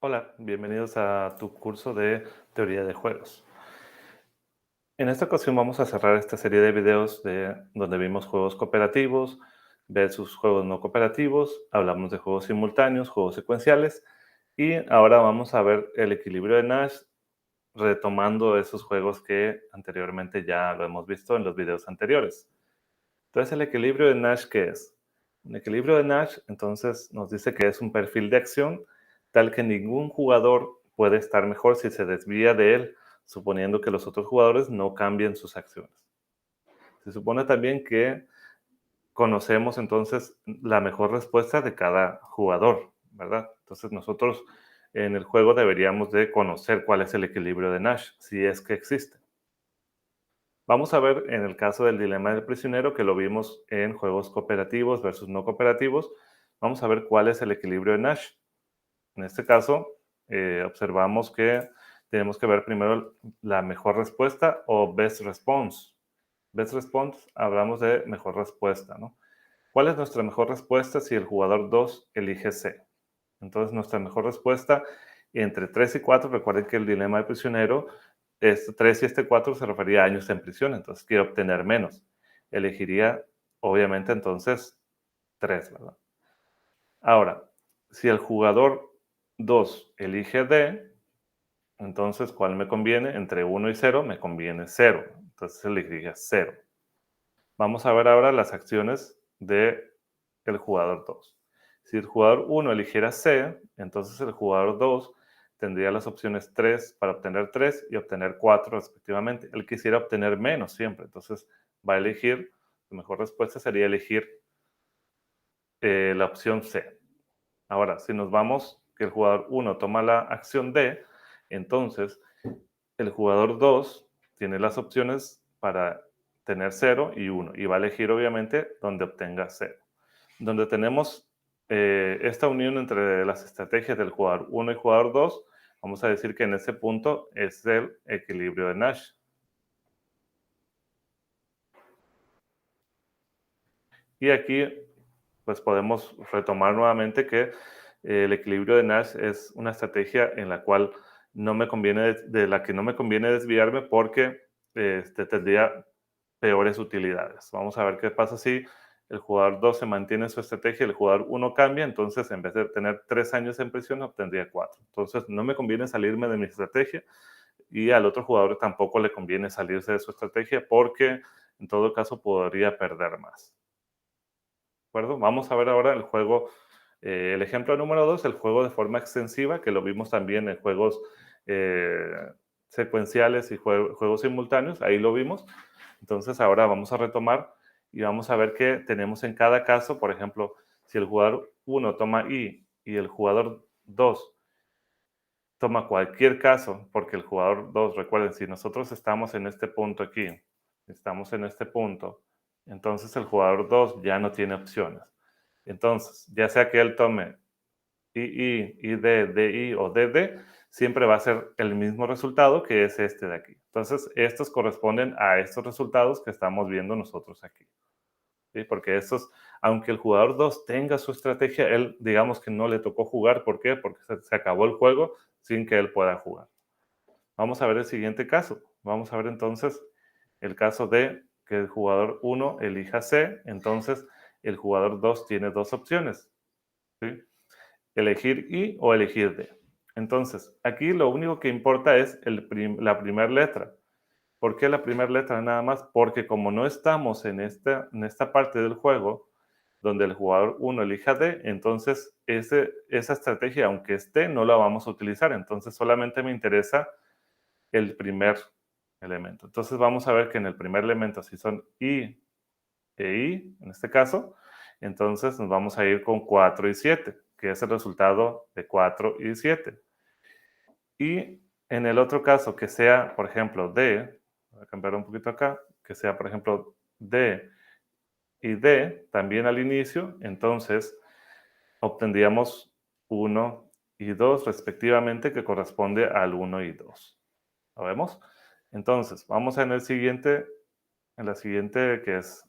Hola, bienvenidos a tu curso de teoría de juegos. En esta ocasión vamos a cerrar esta serie de videos donde vimos juegos cooperativos versus juegos no cooperativos, hablamos de juegos simultáneos, juegos secuenciales y ahora vamos a ver el equilibrio de Nash retomando esos juegos que anteriormente ya lo hemos visto en los videos anteriores. Entonces, ¿el equilibrio de Nash qué es? Un equilibrio de Nash, entonces, nos dice que es un perfil de acción tal que ningún jugador puede estar mejor si se desvía de él, suponiendo que los otros jugadores no cambien sus acciones. Se supone también que conocemos entonces la mejor respuesta de cada jugador, ¿verdad? Entonces nosotros en el juego deberíamos de conocer cuál es el equilibrio de Nash, si es que existe. Vamos a ver en el caso del dilema del prisionero, que lo vimos en juegos cooperativos versus no cooperativos, vamos a ver cuál es el equilibrio de Nash. En este caso, observamos que tenemos que ver primero la mejor respuesta o best response. Best response, hablamos de mejor respuesta, ¿no? ¿Cuál es nuestra mejor respuesta si el jugador 2 elige C? Entonces, nuestra mejor respuesta entre 3 y 4, recuerden que el dilema del prisionero, este 3 y este 4 se refería a años en prisión, entonces quiero obtener menos. Elegiría, obviamente, entonces 3, ¿verdad? Ahora, si el jugador 2 elige D, entonces, ¿cuál me conviene? Entre 1 y 0 me conviene 0. Entonces elegiría 0. Vamos a ver ahora las acciones del jugador 2. Si el jugador 1 eligiera C, entonces el jugador 2 tendría las opciones 3 para obtener 3 y obtener 4 respectivamente. Él quisiera obtener menos siempre, entonces va a elegir, su mejor respuesta sería elegir la opción C. Ahora, si nos vamos, que el jugador 1 toma la acción D, entonces el jugador 2 tiene las opciones para tener 0 y 1 y va a elegir obviamente donde obtenga 0. Donde tenemos esta unión entre las estrategias del jugador 1 y jugador 2, vamos a decir que en ese punto es el equilibrio de Nash. Y aquí pues podemos retomar nuevamente que el equilibrio de Nash es una estrategia en la cual no me conviene, de la que no me conviene desviarme porque tendría peores utilidades. Vamos a ver qué pasa si el jugador 2 se mantiene en su estrategia y el jugador 1 cambia, entonces en vez de tener 3 años en prisión, obtendría 4. Entonces no me conviene salirme de mi estrategia y al otro jugador tampoco le conviene salirse de su estrategia porque en todo caso podría perder más. ¿De acuerdo? Vamos a ver ahora el juego, el ejemplo número 2, el juego de forma extensiva, que lo vimos también en juegos eh, secuenciales y juegos simultáneos, ahí lo vimos. Entonces ahora vamos a retomar y vamos a ver qué tenemos en cada caso. Por ejemplo, si el jugador 1 toma I y el jugador 2 toma cualquier caso, porque el jugador 2, recuerden, si nosotros estamos en este punto aquí, estamos en este punto, entonces el jugador 2 ya no tiene opciones. Entonces, ya sea que él tome II, ID, DI o DD, siempre va a ser el mismo resultado que es este de aquí. Entonces, estos corresponden a estos resultados que estamos viendo nosotros aquí. ¿Sí? Porque estos, aunque el jugador 2 tenga su estrategia, él digamos que no le tocó jugar. ¿Por qué? Porque se acabó el juego sin que él pueda jugar. Vamos a ver el siguiente caso. Vamos a ver entonces el caso de que el jugador 1 elija C, entonces el jugador 2 tiene dos opciones, ¿sí? Elegir I o elegir D. Entonces, aquí lo único que importa es la primera letra. ¿Por qué la primera letra nada más? Porque como no estamos en esta parte del juego donde el jugador 1 elija D, entonces esa estrategia, aunque esté, no la vamos a utilizar. Entonces solamente me interesa el primer elemento. Entonces vamos a ver que en el primer elemento, si son I e I, en este caso, entonces nos vamos a ir con 4 y 7, que es el resultado de 4 y 7. Y en el otro caso, que sea, por ejemplo, D, voy a cambiar un poquito acá, que sea, por ejemplo, D y D, también al inicio, entonces obtendríamos 1 y 2 respectivamente, que corresponde al 1 y 2. ¿Lo vemos? Entonces, vamos en la siguiente que es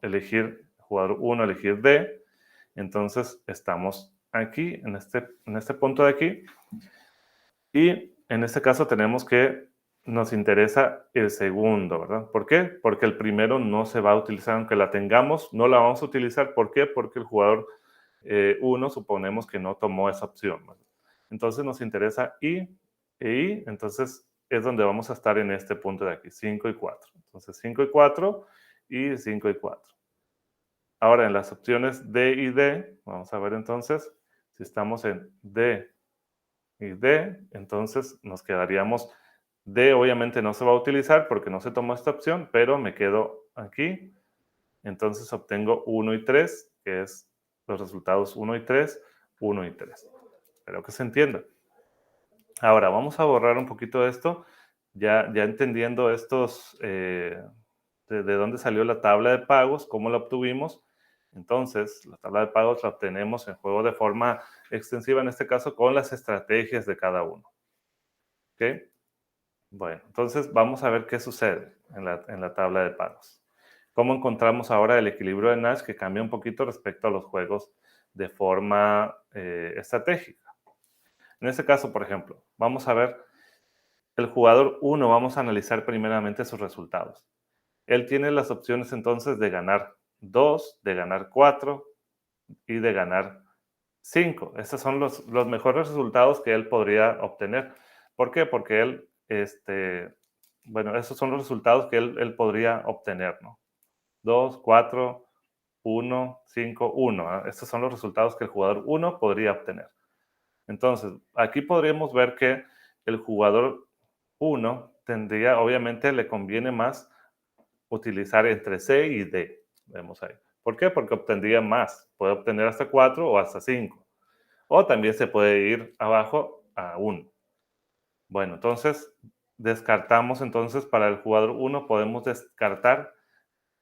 elegir jugador 1, elegir D. Entonces, estamos aquí, en este punto de aquí. Y en este caso tenemos que nos interesa el segundo, ¿verdad? ¿Por qué? Porque el primero no se va a utilizar, aunque la tengamos, no la vamos a utilizar. ¿Por qué? Porque el jugador 1 suponemos que no tomó esa opción, ¿verdad? Entonces nos interesa I e I, entonces es donde vamos a estar en este punto de aquí, 5 y 4. Entonces 5 y 4 y 5 y 4. Ahora en las opciones D y D, vamos a ver entonces, si estamos en D y D, entonces nos quedaríamos D, obviamente no se va a utilizar porque no se tomó esta opción, pero me quedo aquí. Entonces obtengo 1 y 3, que es los resultados 1 y 3, 1 y 3. Espero que se entienda. Ahora, vamos a borrar un poquito de esto, ya entendiendo estos, de dónde salió la tabla de pagos, cómo la obtuvimos. Entonces, la tabla de pagos la obtenemos en juego de forma extensiva, en este caso, con las estrategias de cada uno. ¿Ok? Bueno, entonces vamos a ver qué sucede en la tabla de pagos. ¿Cómo encontramos ahora el equilibrio de Nash que cambia un poquito respecto a los juegos de forma estratégica? En este caso, por ejemplo, vamos a ver el jugador 1, vamos a analizar primeramente sus resultados. Él tiene las opciones entonces de ganar 2, de ganar 4 y de ganar 5. Estos son los mejores resultados que él podría obtener. ¿Por qué? Porque él, bueno, esos son los resultados que él podría obtener, ¿no? 2, 4, 1, 5, 1. Estos son los resultados que el jugador 1 podría obtener. Entonces, aquí podríamos ver que el jugador 1 tendría, obviamente, le conviene más utilizar entre C y D. Vemos ahí. ¿Por qué? Porque obtendría más. Puede obtener hasta 4 o hasta 5. O también se puede ir abajo a 1. Bueno, entonces descartamos entonces para el jugador 1 podemos descartar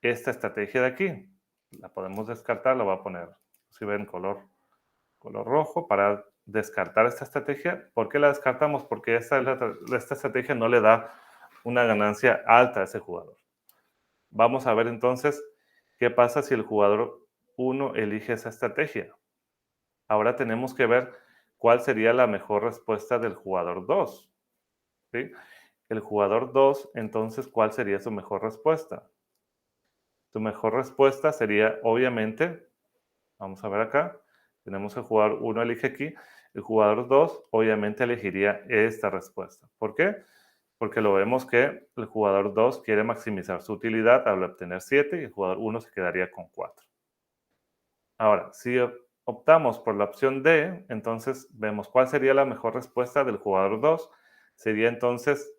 esta estrategia de aquí. La podemos descartar, la voy a poner, si ven, color rojo para descartar esta estrategia. ¿Por qué la descartamos? Porque esta estrategia no le da una ganancia alta a ese jugador. Vamos a ver entonces qué pasa si el jugador 1 elige esa estrategia. Ahora tenemos que ver cuál sería la mejor respuesta del jugador 2. ¿Sí? El jugador 2, entonces, ¿cuál sería su mejor respuesta? Su mejor respuesta sería, obviamente, vamos a ver acá, tenemos el jugador 1 elige aquí, el jugador 2 obviamente elegiría esta respuesta. ¿Por qué? Porque lo vemos que el jugador 2 quiere maximizar su utilidad al obtener 7 y el jugador 1 se quedaría con 4. Ahora, si optamos por la opción D, entonces vemos cuál sería la mejor respuesta del jugador 2. Sería entonces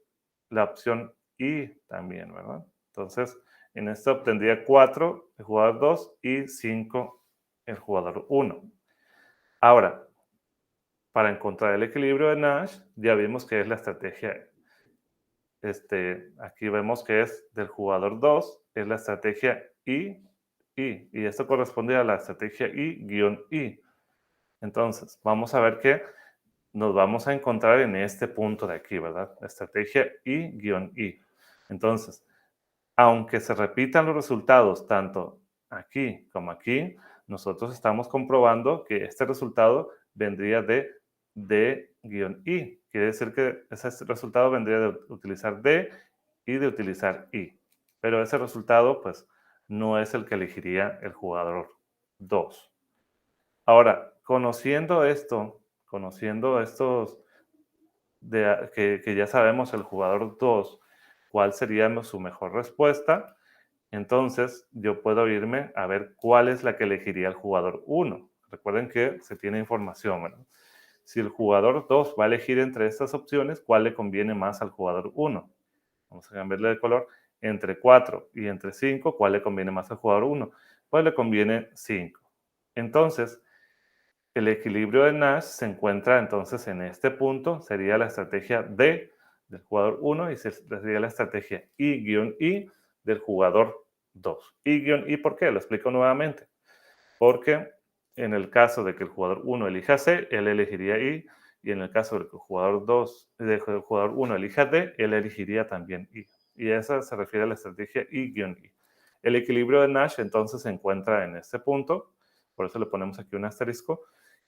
la opción I también, ¿verdad? Entonces, en esto obtendría 4 el jugador 2 y 5 el jugador 1. Ahora, para encontrar el equilibrio de Nash, ya vimos que es la estrategia. Aquí vemos que es del jugador 2, es la estrategia I, y esto corresponde a la estrategia I-I. Entonces, vamos a ver que nos vamos a encontrar en este punto de aquí, ¿verdad? La estrategia I-I. Entonces, aunque se repitan los resultados tanto aquí como aquí, nosotros estamos comprobando que este resultado vendría de D-I. Quiere decir que ese resultado vendría de utilizar D y de utilizar I. Pero ese resultado, pues, no es el que elegiría el jugador 2. Ahora, conociendo esto, conociendo estos, que ya sabemos el jugador 2, cuál sería su mejor respuesta, entonces yo puedo irme a ver cuál es la que elegiría el jugador 1. Recuerden que se tiene información, ¿verdad? Si el jugador 2 va a elegir entre estas opciones, ¿cuál le conviene más al jugador 1? Vamos a cambiarle de color. Entre 4 y entre 5, ¿cuál le conviene más al jugador 1? Pues le conviene 5. Entonces, el equilibrio de Nash se encuentra entonces en este punto, sería la estrategia D del jugador 1 y sería la estrategia I-I del jugador 2. I-I, ¿por qué? Lo explico nuevamente. Porque en el caso de que el jugador 1 elija C, él elegiría I, y en el caso de que el jugador 1 elija D, él elegiría también I. Y esa se refiere a la estrategia I-I. El equilibrio de Nash entonces se encuentra en este punto, por eso le ponemos aquí un asterisco,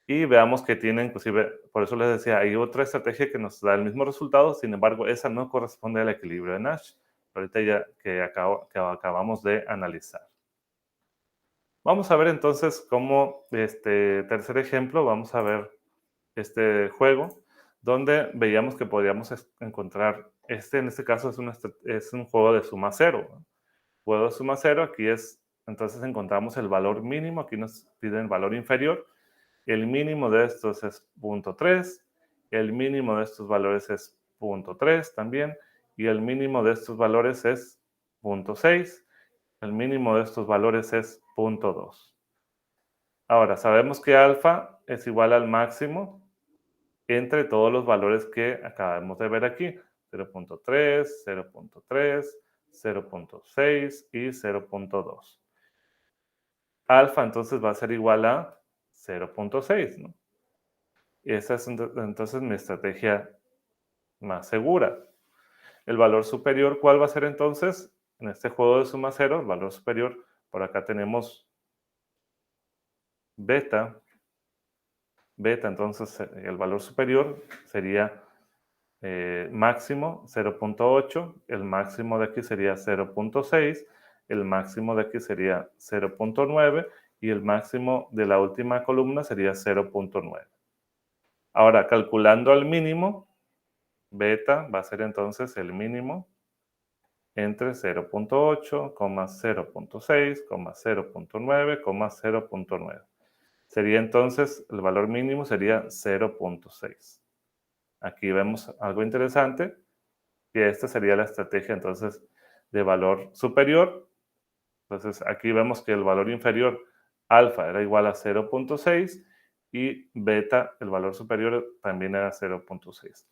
y veamos que tiene inclusive, por eso les decía, hay otra estrategia que nos da el mismo resultado, sin embargo, esa no corresponde al equilibrio de Nash, ahorita ya que acabamos de analizar. Vamos a ver entonces cómo, tercer ejemplo, vamos a ver este juego, donde veíamos que podíamos encontrar, en este caso es un juego de suma cero, ¿no? Juego de suma cero, aquí entonces encontramos el valor mínimo, aquí nos piden valor inferior, el mínimo de estos es 0.3, el mínimo de estos valores es 0.3 también, y el mínimo de estos valores es 0.6, el mínimo de estos valores es 0.2. Ahora, sabemos que alfa es igual al máximo entre todos los valores que acabamos de ver aquí, 0.3, 0.3, 0.6 y 0.2. Alfa entonces va a ser igual a 0.6, ¿no? Y esa es entonces mi estrategia más segura. El valor superior, ¿cuál va a ser entonces? En este juego de suma cero, el valor superior, por acá tenemos beta. Beta, entonces el valor superior sería máximo 0.8, el máximo de aquí sería 0.6, el máximo de aquí sería 0.9 y el máximo de la última columna sería 0.9. Ahora, calculando al mínimo, beta va a ser entonces el mínimo entre 0.8, 0.6, 0.9, 0.9. Sería entonces, el valor mínimo sería 0.6. Aquí vemos algo interesante, que esta sería la estrategia entonces de valor superior. Entonces aquí vemos que el valor inferior, alfa, era igual a 0.6 y beta, el valor superior, también era 0.6.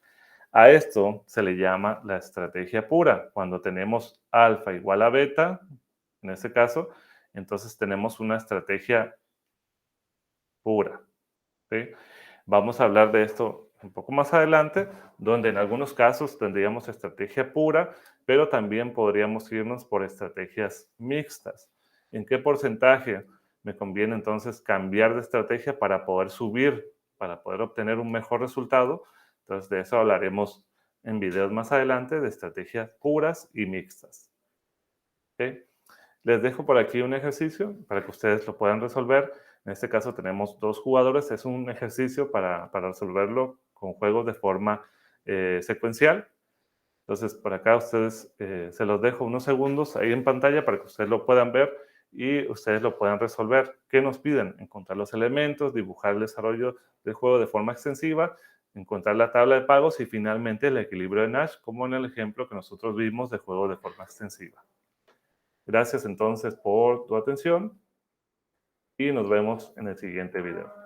A esto se le llama la estrategia pura. Cuando tenemos alfa igual a beta, en este caso, entonces tenemos una estrategia pura. ¿Sí? Vamos a hablar de esto un poco más adelante, donde en algunos casos tendríamos estrategia pura, pero también podríamos irnos por estrategias mixtas. ¿En qué porcentaje me conviene entonces cambiar de estrategia para poder subir, para poder obtener un mejor resultado? Entonces de eso hablaremos en videos más adelante de estrategias puras y mixtas. ¿Ok? Les dejo por aquí un ejercicio para que ustedes lo puedan resolver. En este caso tenemos dos jugadores. Es un ejercicio para resolverlo con juegos de forma secuencial. Entonces, por acá ustedes se los dejo unos segundos ahí en pantalla para que ustedes lo puedan ver y ustedes lo puedan resolver. ¿Qué nos piden? Encontrar los elementos, dibujar el desarrollo del juego de forma extensiva, encontrar la tabla de pagos y finalmente el equilibrio de Nash, como en el ejemplo que nosotros vimos de juego de forma extensiva. Gracias entonces por tu atención y nos vemos en el siguiente video.